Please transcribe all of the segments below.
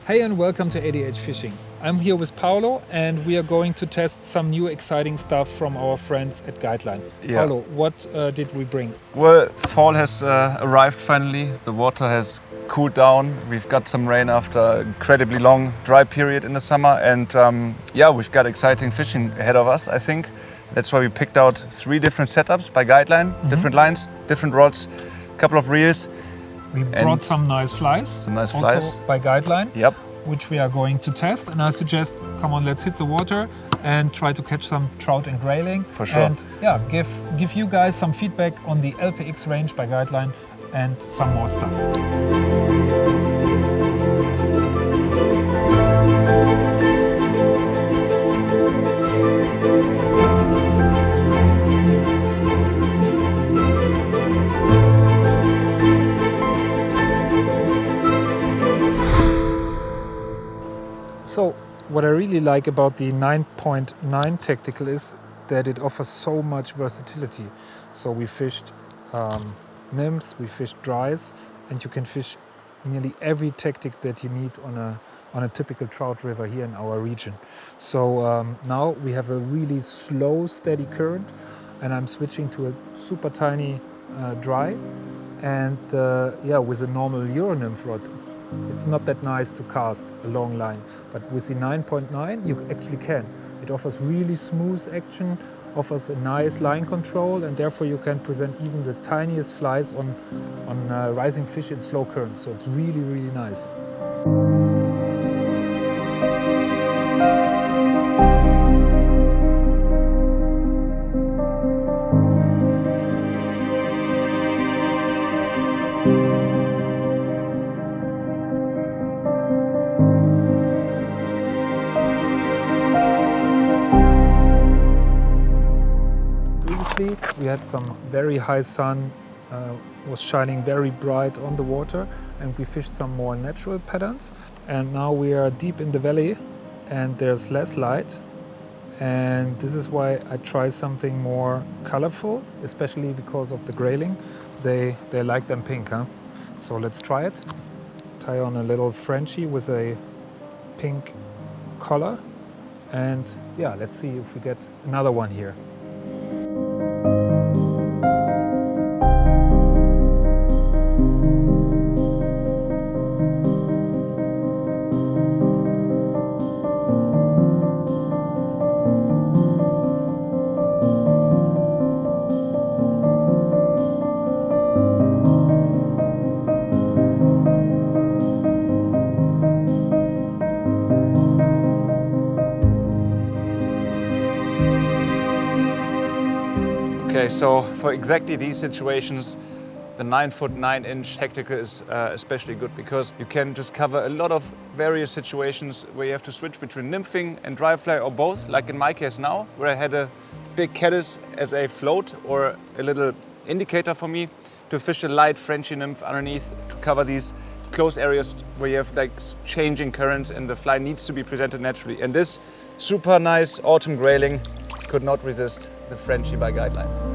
Hey and welcome to adh-fishing. I'm here with Paolo and we are going to test some new exciting stuff from our friends at Guideline. Yeah. Paolo, what did we bring? Well, fall has arrived finally. The water has cooled down. We've got some rain after an incredibly long dry period in the summer. And we've got exciting fishing ahead of us, I think. That's why we picked out 3 different setups by Guideline, different lines, different rods, a couple of reels. We brought some nice flies. Some nice also flies. by Guideline. Yep. Which we are going to test. And I suggest, come on, let's hit the water and try to catch some trout and grayling. For sure. And yeah, give you guys some feedback on the LPX range by Guideline and some more stuff. So what I really like about the 9.9 Tactical is that it offers so much versatility. So we fished nymphs, we fished dries, and you can fish nearly every tactic that you need on a typical trout river here in our region. So now we have a really slow, steady current, and I'm switching to a super tiny dry. And with a normal Euro nymph rod, it's not that nice to cast a long line. But with the 9.9, you actually can. It offers really smooth action, offers a nice line control, and therefore you can present even the tiniest flies on rising fish in slow currents. So it's really, really nice. We had some very high sun, was shining very bright on the water, and we fished some more natural patterns. And now we are deep in the valley and there's less light. And this is why I try something more colorful, especially because of the grayling. They like them pink, huh? So let's try it. Tie on a little Frenchie with a pink collar. And yeah, let's see if we get another one here. Okay, so for exactly these situations, the 9-foot 9-inch Tactical is especially good because you can just cover a lot of various situations where you have to switch between nymphing and dry fly or both, like in my case now, where I had a big caddis as a float or a little indicator for me to fish a light Frenchie nymph underneath to cover these close areas where you have like changing currents and the fly needs to be presented naturally. And this super nice autumn grayling could not resist the Frenchie by Guideline.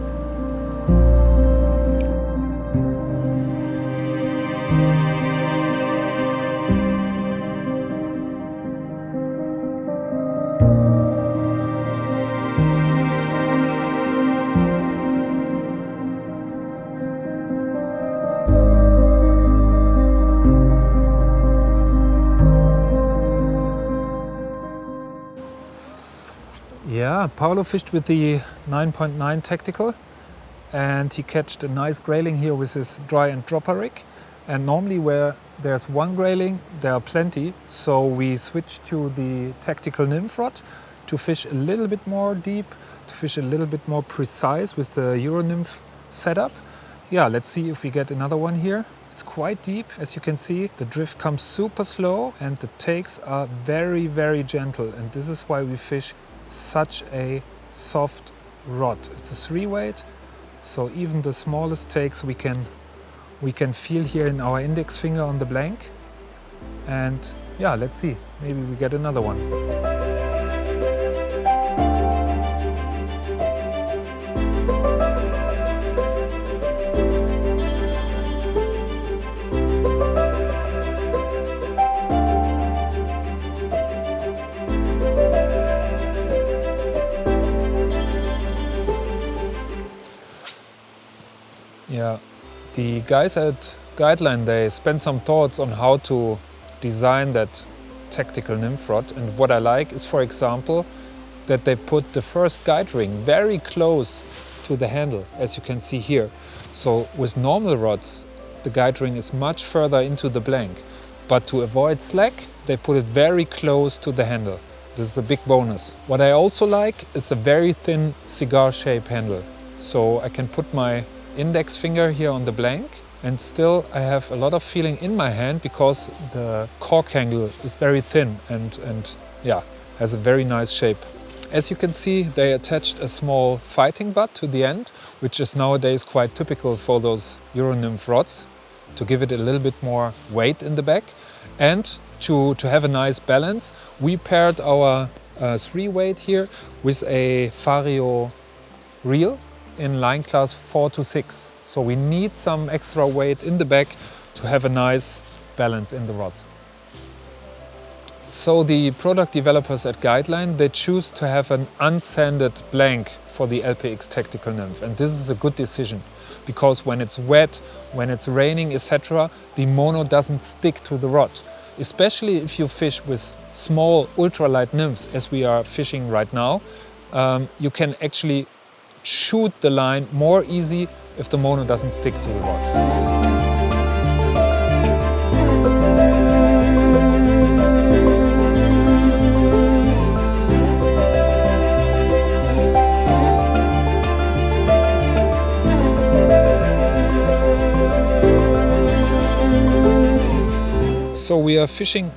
Yeah, Paolo fished with the 9.9 Tactical and he catched a nice grayling here with his dry and dropper rig. And normally where there's one grayling, there are plenty. So we switched to the Tactical Nymph rod to fish a little bit more deep, to fish a little bit more precise with the Euro nymph setup. Yeah, let's see if we get another one here. It's quite deep, as you can see. The drift comes super slow and the takes are very, very gentle. And this is why we fish such a soft rod. It's a 3-weight, so even the smallest takes we can feel here in our index finger on the blank. And yeah, let's see, maybe we get another one. The guys at Guideline, they spent some thoughts on how to design that tactical nymph rod, and what I like is, for example, that they put the first guide ring very close to the handle, as you can see here. So with normal rods, the guide ring is much further into the blank, but to avoid slack, they put it very close to the handle. This is a big bonus. What I also like is a very thin cigar-shaped handle. So I can put my index finger here on the blank, and still I have a lot of feeling in my hand because the cork handle is very thin and yeah, has a very nice shape. As you can see, they attached a small fighting butt to the end, which is nowadays quite typical for those Euro nymph rods, to give it a little bit more weight in the back. And to have a nice balance, we paired our 3-weight here with a Vario reel in line class 4 to 6. So we need some extra weight in the back to have a nice balance in the rod. So the product developers at Guideline, they choose to have an unsanded blank for the LPX Tactical Nymph. And this is a good decision because when it's wet, when it's raining, etc., the mono doesn't stick to the rod. Especially if you fish with small ultralight nymphs, as we are fishing right now, you can actually shoot the line more easy if the mono doesn't stick to the rod. So we are fishing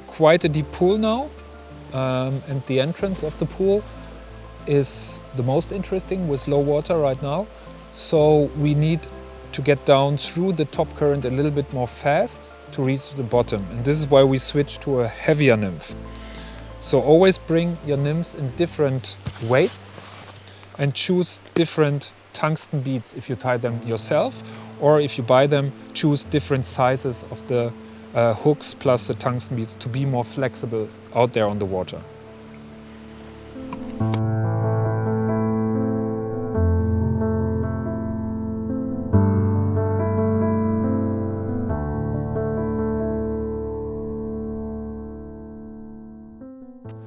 quite a deep pool now, and the entrance of the pool is the most interesting with low water right now. So we need to get down through the top current a little bit more fast to reach the bottom. And this is why we switch to a heavier nymph. So always bring your nymphs in different weights and choose different tungsten beads if you tie them yourself, or if you buy them, choose different sizes of the hooks plus the tungsten beads to be more flexible out there on the water.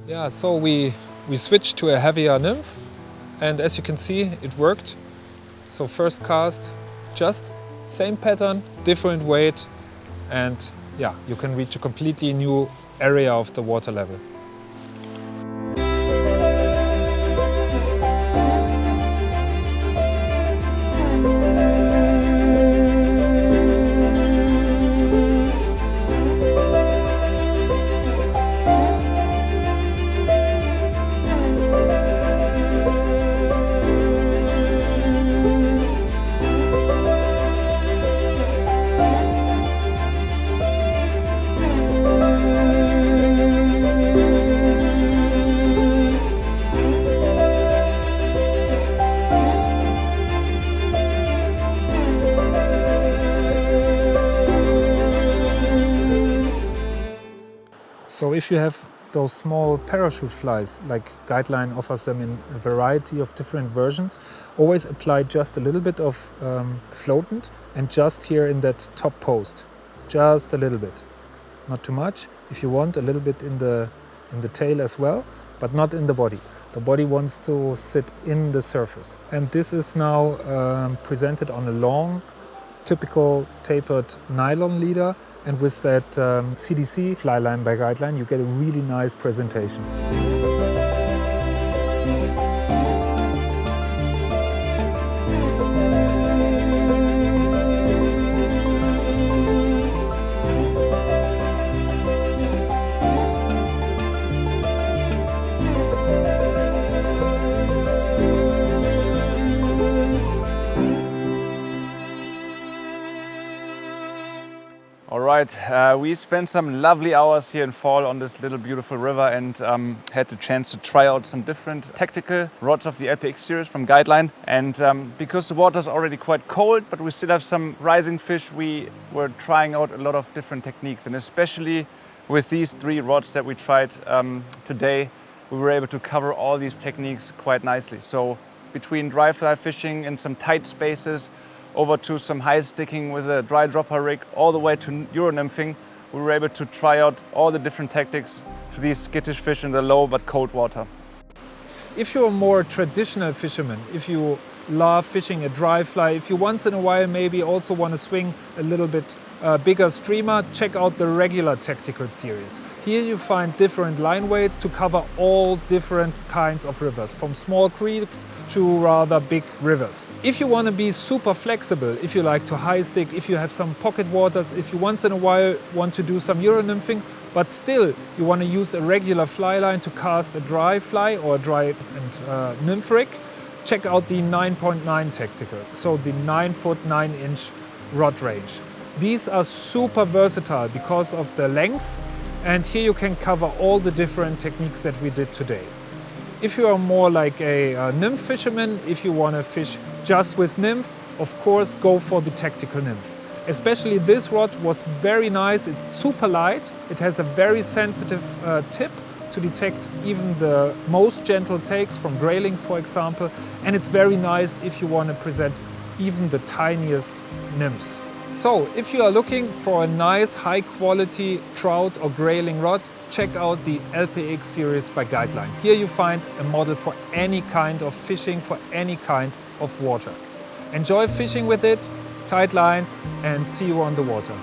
Yeah, so we switched to a heavier nymph, and as you can see, it worked. So first cast, just same pattern, different weight, and yeah, you can reach a completely new area of the water level. So if you have those small parachute flies, like Guideline offers them in a variety of different versions, always apply just a little bit of floatant, and just here in that top post, just a little bit, not too much. If you want, a little bit in the tail as well, but not in the body. The body wants to sit in the surface. And this is now presented on a long, typical tapered nylon leader. And with that CDC fly line by Guideline, you get a really nice presentation. Alright, we spent some lovely hours here in fall on this little beautiful river and had the chance to try out some different tactical rods of the LPX series from Guideline. And because the water is already quite cold, but we still have some rising fish, we were trying out a lot of different techniques. And especially with these 3 rods that we tried today, we were able to cover all these techniques quite nicely. So between dry fly fishing in some tight spaces, over to some high sticking with a dry dropper rig, all the way to Euro nymphing, we were able to try out all the different tactics to these skittish fish in the low but cold water. If you're a more traditional fisherman, if you love fishing a dry fly, if you once in a while maybe also want to swing a little bit bigger streamer, check out the regular tactical series. Here you find different line weights to cover all different kinds of rivers, from small creeks to rather big rivers. If you want to be super flexible, if you like to high stick, if you have some pocket waters, if you once in a while want to do some Euro nymphing, but still you want to use a regular fly line to cast a dry fly or a dry and nymph rig, check out the 9.9 Tactical, so the 9-foot 9-inch rod range. These are super versatile because of the length, and here you can cover all the different techniques that we did today. If you are more like a nymph fisherman, if you want to fish just with nymph, of course go for the Tactical Nymph. Especially this rod was very nice, it's super light, it has a very sensitive tip to detect even the most gentle takes from Grayling, for example, and it's very nice if you want to present even the tiniest nymphs. So if you are looking for a nice high quality trout or Grayling rod, check out the LPX series by Guideline. Here you find a model for any kind of fishing, for any kind of water. Enjoy fishing with it, tight lines, and see you on the water.